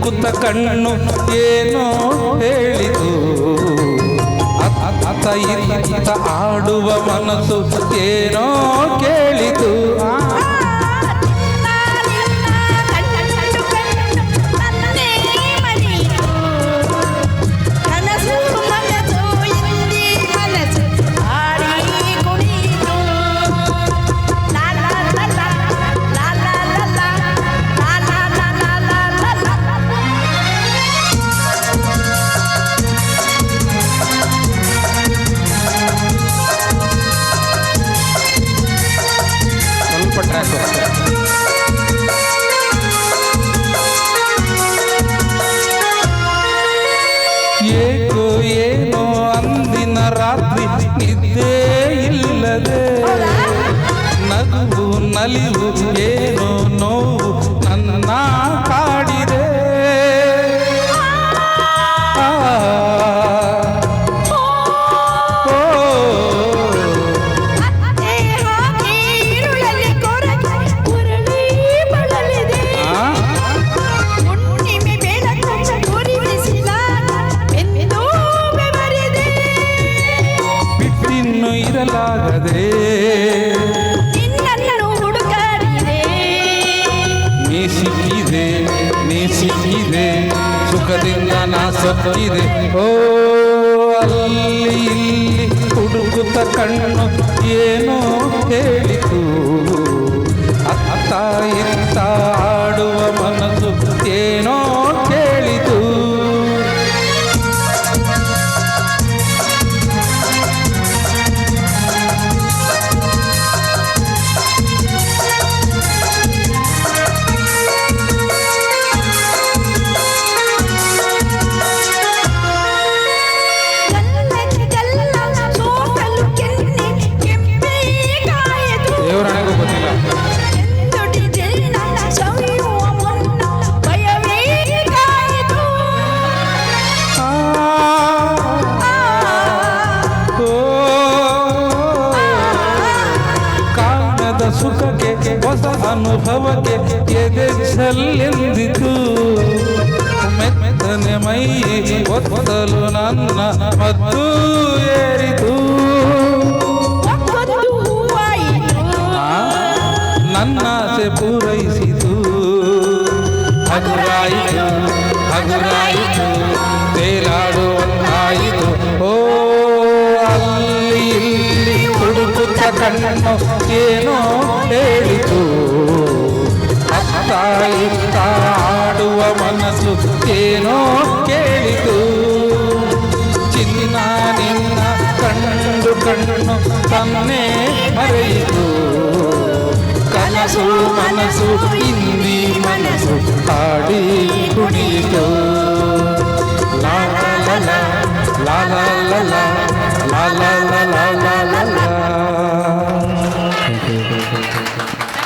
ಹುಡುಕುತ್ತ ಕಣ್ಣು ಏನೋ ಹೇಳಿತು. ಅತ ಇತ್ತ ಆಡುವ ಮನಸ್ಸು ಏನೋ ಕೇಳಿತು. ಏಕೋ ಏನೋ ಅಂದಿನ ರಾತ್ರಿ ನಿದ್ದೆ ಇಲ್ಲದೆ ನಗು ನಲಿವು ಏನೋ ನೋವು ನನ್ನ ಕಾಡಿದೆ. ಇರಲಾಗದೆ ನಿನ್ನನ್ನು ಹುಡುಕಾಡಿದೆ. ನೀ ಸಿಕ್ಕಿದೆ ಸುಖದಿಂದ ನಾ ಸತ್ತಿದೆ. ಓ ಅಲ್ಲಿ ಇಲ್ಲಿ ಹುಡುಕುತ್ತ ಕಣ್ಣು ಏನೋ ಹೇಳಿತು. ಅತ್ತ ಇತ್ತ ಆಡುವ ಮನಸ್ಸು ಏನೋ ಕೇಳಿತು. ಸುಖಕ್ಕೆ ಹೊಸ ಅನುಭವಕ್ಕೆ ಎದೆ ಚೆಲ್ಲೆಂದಿತು. ಮೆತ್ತನೆ ಮೈ ಒತ್ತಲು ನನ್ನ ಮತ್ತು ಏರಿತು. ನನ್ನ ಆಸೆ ಪೂರೈಸಿತು. ಹಗುರಾಯಿತು ಹಗುರಾಯಿತು ತೇಲಾಡುವಂತಾಯಿತು. ಓ ಅಲ್ಲಿ ಇಲ್ಲಿ ಹುಡುಕುತ್ತ ಕಣ್ಣು ಏನೋ ಹೇಳಿತು. ಅತ್ತ ಇತ್ತ ಆಡುವ ಮನಸ್ಸು ಏನೋ ಕೇಳಿತು. ಚಿನ್ನ ನಿನ್ನ ಕಂಡು ಕಣ್ಣು ತನ್ನೇ ಮರೆಯಿತು. ಕನಸು ಮನಸ್ಸು